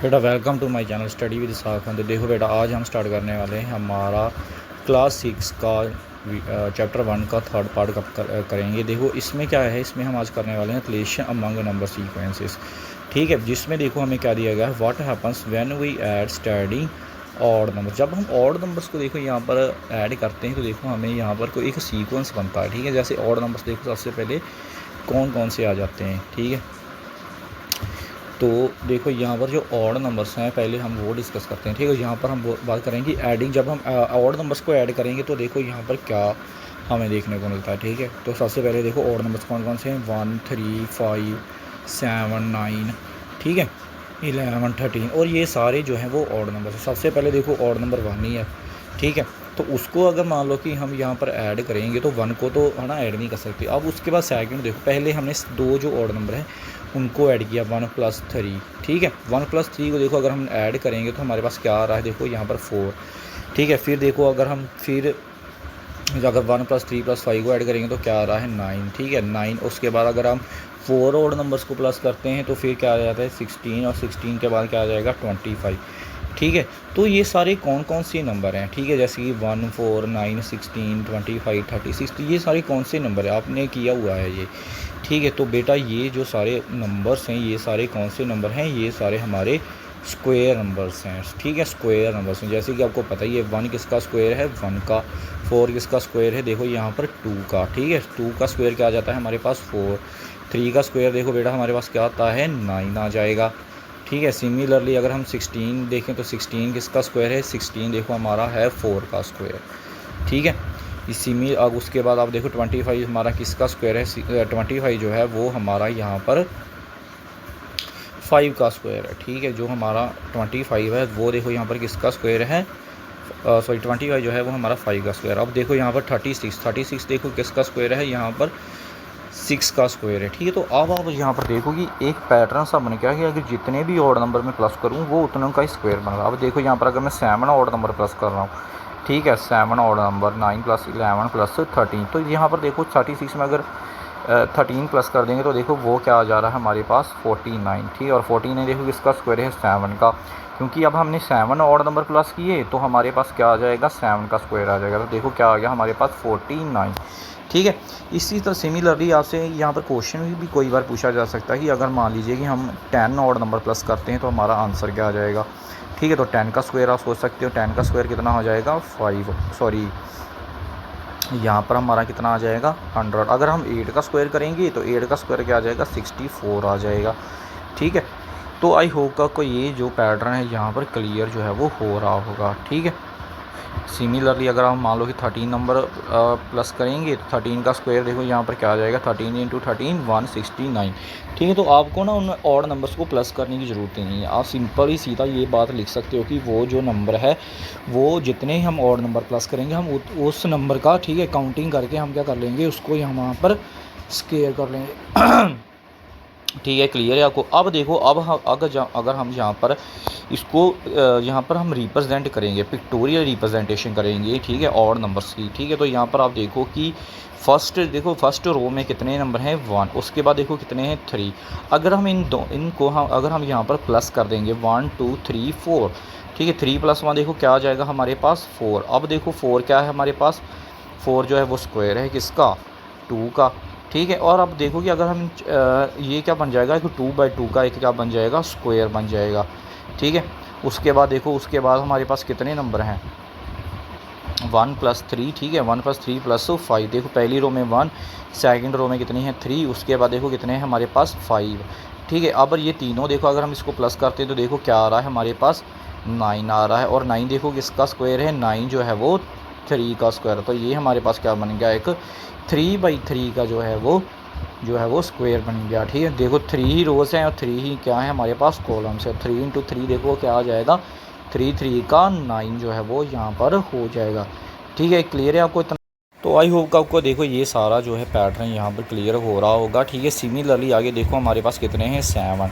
बेटा welcome to my channel study with Sakhan. तो देखो बेटा, आज हम स्टार्ट करने वाले हैं हमारा क्लास 6 का चैप्टर 1 का थर्ड पार्ट करेंगे। देखो इसमें क्या है, इसमें हम आज करने वाले हैं रिलेशन अमंग नंबर सीक्वेंसेस। ठीक है, जिसमें देखो हमें क्या दिया गया है, what happens when we add study odd number. जब हम ऑड नंबर्स को देखो यहाँ पर ऐड करते हैं तो देखो हमें यहाँ पर कोई एक सीक्वेंस बनता है। ठीक है, जैसे ऑड नंबर्स देखो सबसे पहले कौन कौन से आ जाते हैं। ठीक है, तो देखो यहाँ पर जो ऑड नंबर्स हैं पहले हम वो डिस्कस करते हैं। ठीक है, यहाँ पर हम बात करेंगे ऐडिंग। जब हम ऑड नंबर्स को ऐड करेंगे तो देखो यहाँ पर क्या हमें देखने को मिलता है। ठीक है, तो सबसे पहले देखो ऑड नंबर्स कौन कौन से हैं, 1 3 5 7 9, ठीक है, 11 13, और ये सारे जो हैं वो ऑड नंबर्स हैं। सबसे पहले देखो ऑड नंबर 1 ही है। ठीक है, तो उसको अगर मान लो कि हम यहाँ पर ऐड करेंगे तो 1 को तो है ना ऐड नहीं कर सकते। अब उसके बाद सेकंड देखो, पहले हमने दो जो ऑड नंबर हैं उनको ऐड किया, 1 + 3। ठीक है, 1 + 3 को देखो अगर हम ऐड करेंगे तो हमारे पास क्या आ रहा है, देखो यहाँ पर 4। ठीक है, फिर देखो अगर 1 + 3 + 5 को ऐड करेंगे तो क्या आ रहा है, 9। ठीक है, 9। उसके बाद अगर हम 4 ऑड नंबर्स को प्लस करते हैं तो फिर क्या आ जाता है, 16, और 16 के बाद क्या आ जाएगा, 25। ठीक है, तो ये सारे कौन कौन से नंबर हैं। ठीक है, जैसे कि 1 4 9 16 25 36, तो ये सारे कौन से नंबर है आपने किया हुआ है ये। ठीक है, तो बेटा ये जो सारे नंबर्स हैं ये सारे कौन से नंबर हैं, ये सारे हमारे स्क्वायर नंबर्स हैं। ठीक है, स्क्वायर नंबर्स हैं, जैसे कि आपको पता ही है 1 किसका स्क्वायर है, 1 का। 4 किसका स्क्वायर है, देखो यहाँ पर 2 का। ठीक है, 2 का स्क्वायर क्या आ जाता है हमारे पास, 4। 3 का स्क्वायर देखो बेटा हमारे पास क्या आता है, 9 आ जाएगा। ठीक है, सिमिलरली अगर हम 16 देखें तो 16 किसका स्क्वायर है, 16 देखो हमारा है 4 का स्क्वायर। ठीक है, इसी में अब उसके बाद आप देखो 25 हमारा किसका स्क्वायर है, 25 जो है वो हमारा यहाँ पर 5 का स्क्वायर है। ठीक है, जो हमारा 25 है वो देखो यहाँ पर किसका स्क्वायर है, सॉरी 25 जो है वो हमारा 5 का स्क्वायर। अब देखो यहाँ पर 36 देखो किसका स्क्वायर है, यहाँ पर 6 का स्क्वायर है। ठीक है, तो अब आप यहाँ पर देखो कि एक पैटर्न सा बन गया कि अगर जितने भी ऑड नंबर में प्लस करूँ वो उतनों का स्क्वायर बन रहा है। अब देखो यहाँ पर अगर मैं 7 ऑड नंबर प्लस कर रहा हूँ, ठीक है, 7 ऑड नंबर, 9 + 11 + 13, तो यहाँ पर देखो 36 में अगर 13 प्लस कर देंगे तो देखो वो क्या आ जा रहा है हमारे पास, 49। ठीक है, और 49 देखो किसका स्क्वायर है, 7 का, क्योंकि अब हमने 7 ऑड नंबर प्लस किए तो हमारे पास क्या आ जाएगा, 7 का स्क्वायर आ जाएगा। तो देखो क्या आ गया हमारे पास, 49। ठीक है, इसी तरह सिमिलरली आपसे यहाँ पर क्वेश्चन भी कोई बार पूछा जा सकता है कि अगर मान लीजिए कि हम 10 ऑड नंबर प्लस करते हैं तो हमारा आंसर क्या आ जाएगा। ठीक है, तो 10 का स्क्वायर आप सोच सकते हो, 10 का स्क्वायर कितना हो जाएगा, 5, सॉरी यहाँ पर हमारा कितना आ जाएगा, 100। अगर हम 8 का स्क्वायर करेंगे तो 8 का स्क्वायर क्या आ जाएगा, 64 आ जाएगा। ठीक है, तो आई होप आपको ये जो पैटर्न है यहाँ पर क्लियर जो है वो हो रहा होगा। ठीक है, सिमिलरली अगर हम मान लो कि 13 नंबर प्लस करेंगे तो 13 का स्क्वायर देखो यहाँ पर क्या आ जाएगा, 13 × 13 169। ठीक है, तो आपको ना उन ऑड नंबर्स को प्लस करने की ज़रूरत ही नहीं है, आप सिंपल ही सीधा ये बात लिख सकते हो कि वो जो नंबर है वो जितने हम ऑड नंबर प्लस करेंगे हम उस नंबर का, ठीक है, काउंटिंग करके हम क्या कर लेंगे, उसको यहाँ पर स्क्वायर कर लेंगे। ठीक है, क्लियर है आपको। अब देखो अब अगर हम यहाँ पर इसको यहाँ पर हम रिप्रेजेंट करेंगे, पिक्टोरियल रिप्रेजेंटेशन करेंगे, ठीक है, ऑड नंबर्स की। ठीक है, तो यहाँ पर आप देखो कि फर्स्ट रो में कितने नंबर हैं, 1। उसके बाद देखो कितने हैं, 3। अगर हम इनको अगर हम यहाँ पर प्लस कर देंगे, 1 2 3 4। ठीक है, 3 + 1 देखो क्या आ जाएगा हमारे पास, 4। अब देखो 4 क्या है हमारे पास, 4 जो है वो स्क्वायर है किसका, 2 का। ठीक है, और अब देखो कि अगर हम ये क्या बन जाएगा कि 2/2 का एक क्या बन जाएगा, स्क्वायर बन जाएगा। ठीक है, उसके बाद देखो उसके बाद हमारे पास कितने नंबर हैं, 1 + 3। ठीक है, 1 + 3 + 5। देखो पहली रो में 1, सेकंड रो में कितनी है, 3, उसके बाद देखो कितने हैं हमारे पास, 5। ठीक है, अब ये तीनों देखो अगर हम इसको प्लस करते हैं तो देखो क्या आ रहा है हमारे पास, 9 आ रहा है। और 9 देखो किसका स्क्वायर है, 9 जो है वो 3 का स्क्वायर। तो ये हमारे पास क्या बन गया, एक 3/3 का जो है वो स्क्वायर बन गया। ठीक है, देखो 3 ही रोज़ हैं और 3 ही क्या है हमारे पास, कॉलम्स है। 3 × 3 देखो क्या आ जाएगा, 3 3 का 9 जो है वो यहाँ पर हो जाएगा। ठीक है, क्लियर है आपको इतना। तो आई होप आपको देखो ये सारा जो है पैटर्न यहाँ पर क्लियर हो रहा होगा। ठीक है, सिमिलरली आगे देखो हमारे पास कितने हैं, 7।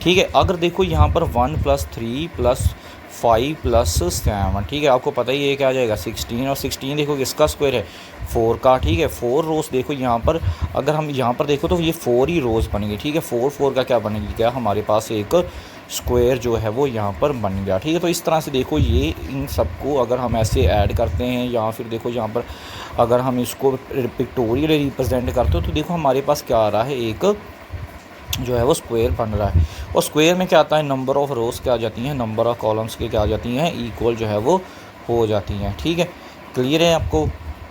ठीक है, अगर देखो यहाँ पर 1 + 3 + 5 + 7। ठीक है, आपको पता ही है क्या आ जाएगा, 16। और 16 देखो किसका स्क्वायर है, 4 का। ठीक है, 4 रोज़ देखो यहाँ पर अगर हम यहाँ पर देखो तो ये 4 ही रोज़ बनेंगे। ठीक है, 4 4 का क्या बनेगी, क्या हमारे पास एक स्क्वायर जो है वो यहाँ पर बन गया। ठीक है, तो इस तरह से देखो ये इन सबको अगर हम ऐसे ऐड करते हैं या फिर देखो यहाँ पर अगर हम इसको पिक्टोरियल रिप्रेजेंट करते हो तो देखो हमारे पास क्या आ रहा है, एक जो है वो स्क्वायर बन रहा है। और स्क्वायर में क्या आता है, नंबर ऑफ़ रोज़ क्या आ जाती हैं, नंबर ऑफ़ कॉलम्स के क्या आ जाती हैं, इक्वल जो है वो हो जाती हैं। ठीक है, क्लियर है आपको?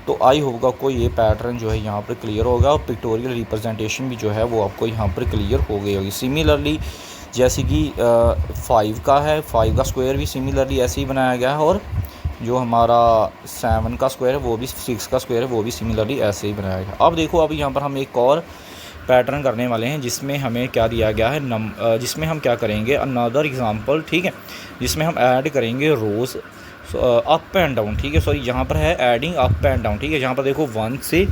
तो आई होगा आपको ये पैटर्न जो है यहाँ पर क्लियर होगा और पिक्टोरियल रिप्रेजेंटेशन भी जो है वो आपको यहाँ पर क्लियर हो गई होगी। सिमिलरली जैसे कि 5 का है, 5 का स्क्वायर भी सिमिलरली ऐसे ही बनाया गया है, और जो हमारा 7 का स्क्वायर है वो भी, 6 का स्क्वायर है वो भी सिमिलरली ऐसे ही बनाया गया। अब देखो अब यहाँ पर हम एक और पैटर्न करने वाले हैं जिसमें हमें क्या दिया गया है, जिसमें हम क्या करेंगे, अनदर एग्जांपल। ठीक है, जिसमें हम ऐड करेंगे रोज़ अप एंड डाउन। ठीक है, सॉरी यहाँ पर है एडिंग अप एंड डाउन। ठीक है, यहाँ पर देखो 1 से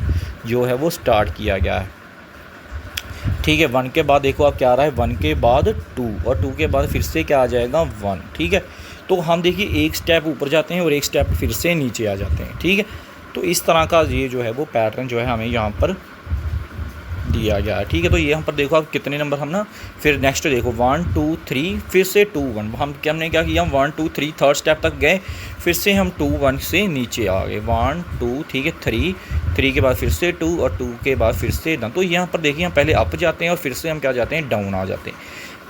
जो है वो स्टार्ट किया गया है। ठीक है, 1 के बाद देखो अब क्या आ रहा है, 1 के बाद 2 और 2 के बाद फिर से क्या आ जाएगा 1। ठीक है, तो हम देखिए एक स्टेप ऊपर जाते हैं और एक स्टेप फिर से नीचे आ जाते हैं। ठीक है, तो इस तरह का ये जो है वो पैटर्न जो है हमें यहाँ पर दिया गया है। ठीक है, तो ये हम पर देखो अब कितने नंबर हम ना, फिर नेक्स्ट देखो 1 2 3 फिर से 2 1, हमने क्या किया, हम 1 2 3 थर्ड स्टेप तक गए, फिर से हम 2 1 से नीचे आ गए, 1 2। ठीक है, 3 के बाद फिर से 2 और 2 के बाद फिर से डाउन। तो यहाँ पर देखिए हम पहले अप जाते हैं और फिर से हम क्या जाते हैं, डाउन आ जाते हैं।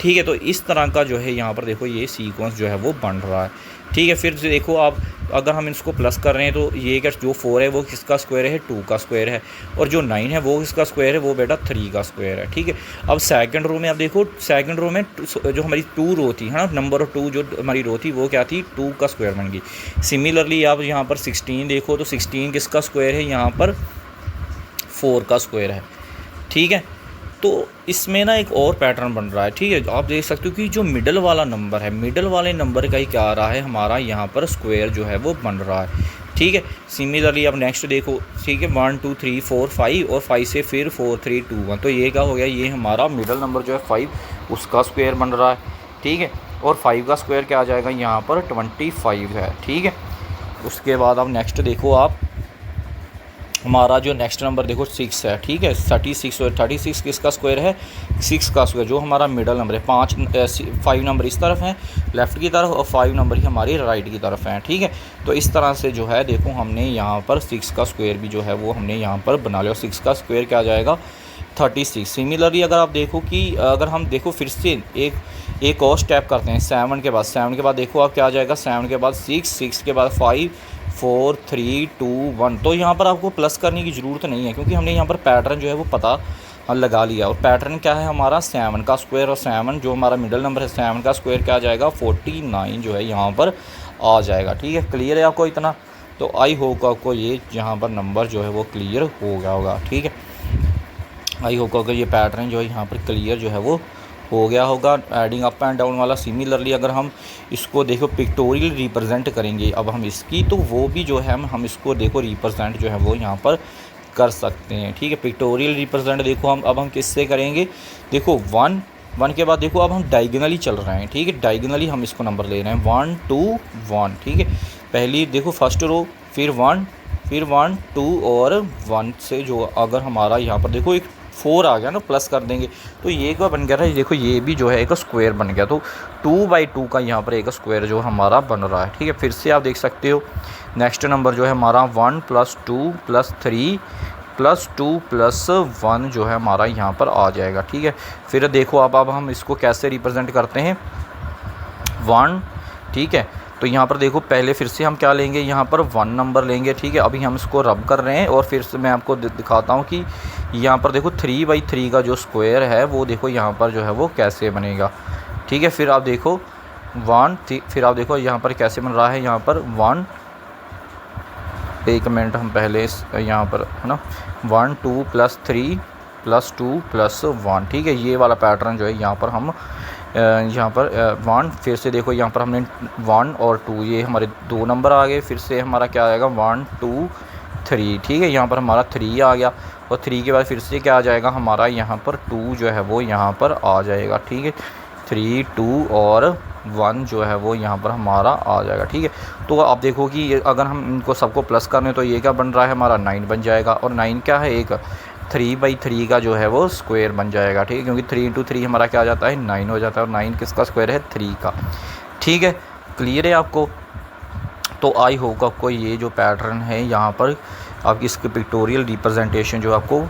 ठीक है, तो इस तरह का जो है यहाँ पर देखो ये सीक्वेंस जो है वो बन रहा है। ठीक है, फिर से देखो आप अगर हम इसको प्लस कर रहे हैं तो ये क्या, जो 4 है वो किसका स्क्वायर है, 2 का स्क्वायर है, और जो 9 है वो किसका स्क्वायर है, वो बेटा 3 का स्क्वायर है। ठीक है, अब सेकंड रो में आप देखो, सेकंड रो में जो हमारी 2 रो थी, है ना, नंबर ऑफ 2 जो हमारी रो थी वो क्या थी, 2 का स्क्वायर बन गई। सिमिलरली आप यहाँ पर 16 देखो तो 16 किसका स्क्वायर है, यहाँ पर 4 का स्क्वायर है। ठीक है, तो इसमें ना एक और पैटर्न बन रहा है। ठीक है, आप देख सकते हो कि जो मिडल वाला नंबर है, मिडल वाले नंबर का ही क्या आ रहा है, हमारा यहाँ पर स्क्वायर जो है वो बन रहा है। ठीक है, सिमिलरली अब नेक्स्ट देखो। ठीक है, 1 2 3 4 5 और 5 से फिर 4 3 2 1, तो ये क्या हो गया, ये हमारा मिडल नंबर जो है 5 उसका स्क्वायर बन रहा है। ठीक है, और 5 का स्क्वायर क्या आ जाएगा, यहाँ पर 25 है। ठीक है, उसके बाद अब नेक्स्ट देखो आप, हमारा जो नेक्स्ट नंबर देखो 6 है। ठीक है, 36 और 36 किसका स्क्वायर है, 6 का स्क्वायर, जो हमारा मिडल नंबर है। 5 नंबर इस तरफ हैं लेफ़्ट की तरफ और 5 नंबर ही हमारी राइट की तरफ हैं। ठीक है, तो इस तरह से जो है देखो हमने यहाँ पर 6 का स्क्वायर भी जो है वो हमने यहाँ पर बना लिया, और 6 का स्क्वायर क्या आ जाएगा, 36। सिमिलरली अगर आप देखो कि अगर हम देखो फिर से एक और स्टेप करते हैं, 7 के बाद देखो आप क्या आ जाएगा, 7 के बाद 6 के बाद 5 4 3 2 1। तो यहाँ पर आपको प्लस करने की ज़रूरत नहीं है क्योंकि हमने यहाँ पर पैटर्न जो है वो पता लगा लिया। और पैटर्न क्या है हमारा, 7 का स्क्वायर, और 7 जो हमारा मिडल नंबर है 7 का स्क्वायर क्या आ जाएगा, 49 जो है यहाँ पर आ जाएगा। ठीक है, क्लियर है आपको इतना? तो आई होप आपको ये यहाँ पर नंबर जो है वो क्लियर हो गया होगा। ठीक है, आई होप अगर ये पैटर्न जो है यहाँ पर क्लियर जो है वो हो गया होगा, एडिंग अप एंड डाउन वाला। सिमिलरली अगर हम इसको देखो पिक्टोरियल रिप्रेजेंट करेंगे अब हम इसकी, तो वो भी जो है हम इसको देखो रिप्रेजेंट जो है वो यहाँ पर कर सकते हैं। ठीक है, पिक्टोरियल रिप्रेजेंट देखो हम किससे करेंगे, देखो 1 के बाद देखो अब हम डायगोनली चल रहे हैं। ठीक है, डायगोनली हम इसको नंबर ले रहे हैं 1 2 1। ठीक है, पहली देखो फर्स्ट रो, फिर 1 2 और 1 से जो अगर हमारा यहाँ पर देखो एक 4 आ गया ना, प्लस कर देंगे तो ये क्या बन गया था, देखो ये भी जो है एक स्क्वायर बन गया। तो 2/2 का यहाँ पर एक स्क्वायर जो हमारा बन रहा है। ठीक है, फिर से आप देख सकते हो नेक्स्ट नंबर जो है हमारा 1 + 2 + 3 + 2 + 1 जो है हमारा यहाँ पर आ जाएगा। ठीक है, फिर देखो अब हम इसको कैसे रिप्रेजेंट करते हैं 1। ठीक है, तो यहाँ पर देखो पहले फिर से हम क्या लेंगे, यहाँ पर 1 नंबर लेंगे। ठीक है, अभी हम इसको रब कर रहे हैं और फिर से मैं आपको दिखाता हूँ कि यहाँ पर देखो 3/3 का जो स्क्वायर है वो देखो यहाँ पर जो है वो कैसे बनेगा। ठीक है, फिर आप देखो 1 फिर आप देखो यहाँ पर कैसे बन रहा है, यहाँ पर 1 एक मिनट हम पहले यहाँ पर है ना 1 2 + 3 + 2 + 1। ठीक है, ये वाला पैटर्न जो है यहाँ पर हम यहाँ पर 1 फिर से देखो यहाँ पर हमने 1 और 2 ये हमारे 2 नंबर आ गए। फिर से हमारा क्या आएगा 1 2 3। ठीक है, यहाँ पर हमारा 3 आ गया और 3 के बाद फिर से क्या आ जाएगा हमारा यहाँ पर 2 जो है वो यहाँ पर आ जाएगा। ठीक है, 3 2 और 1 जो है वो यहाँ पर हमारा आ जाएगा। ठीक है, तो आप देखो कि अगर हम इनको सबको प्लस कर लें तो ये क्या बन रहा है हमारा 9 बन जाएगा। और 9 क्या है, एक 3/3 का जो है वो स्क्वायर बन जाएगा, ठीक है, क्योंकि 3 × 3 हमारा क्या आ जाता है 9 हो जाता है, और 9 किसका स्क्वायर है 3 का, ठीक है। क्लियर है आपको? तो आई होप आपको ये जो पैटर्न है यहाँ पर आपकी इसकी पिक्टोरियल रिप्रेजेंटेशन जो आपको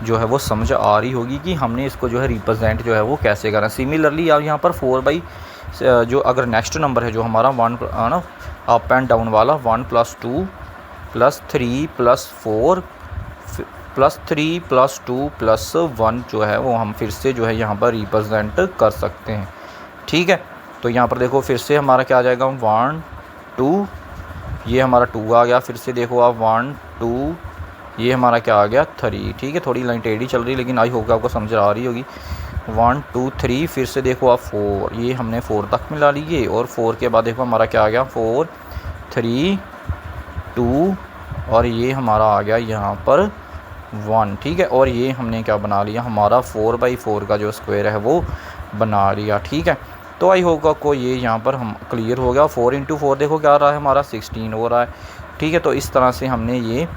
जो है वो समझ आ रही होगी कि हमने इसको जो है रिप्रेजेंट जो है वो कैसे करना है। सिमिलरली आप यहाँ पर 4 जो अगर नेक्स्ट नंबर है जो हमारा 1 ना अप एंड डाउन वाला 1 + 2 + 3 + 4 + 3 + 2 + 1 जो है वो हम फिर से जो है यहाँ पर रिप्रेजेंट कर सकते हैं, ठीक है। तो यहाँ पर देखो फिर से हमारा क्या आ जाएगा 1 2, ये हमारा 2 आ गया, फिर से देखो आप 1 2, ये हमारा क्या आ गया 3, ठीक है। थोड़ी लाइन टेढ़ी चल रही है लेकिन आई होप आपको समझ आ रही होगी। 1 2 3, फिर से देखो आप 4, ये हमने 4 तक मिला लिए, और 4 के बाद देखो हमारा क्या आ गया 4 3 2, और ये हमारा आ गया यहाँ पर 1, ठीक है। और ये हमने क्या बना लिया, हमारा 4/4 का जो स्क्वायर है वो बना लिया, ठीक है। तो आई होप आपको ये यहाँ पर हम क्लियर हो गया। 4 × 4 देखो क्या आ रहा है हमारा 16 हो रहा है, ठीक है। तो इस तरह से हमने ये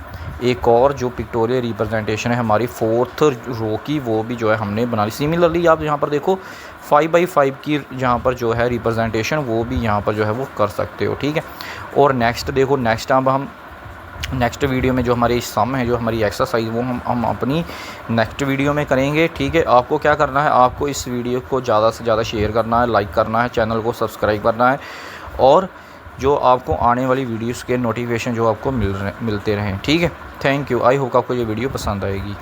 एक और जो पिक्टोरियल रिप्रेजेंटेशन है हमारी 4th रो की वो भी जो है हमने बना ली। सिमिलरली आप यहाँ पर देखो 5/5 की यहाँ पर जो है रिप्रेजेंटेशन वो भी यहाँ पर जो है वो कर सकते हो, ठीक है। और नेक्स्ट देखो, नेक्स्ट अब हम नेक्स्ट वीडियो में जो हमारी सम है, जो हमारी एक्सरसाइज, वो हम अपनी नेक्स्ट वीडियो में करेंगे, ठीक है। आपको क्या करना है, आपको इस वीडियो को ज़्यादा से ज़्यादा शेयर करना है, लाइक करना है, चैनल को सब्सक्राइब करना है, और जो आपको आने वाली वीडियोस के नोटिफिकेशन जो आपको मिलते रहें, ठीक है। Thank you. आई होप आपको ये वीडियो पसंद आएगी।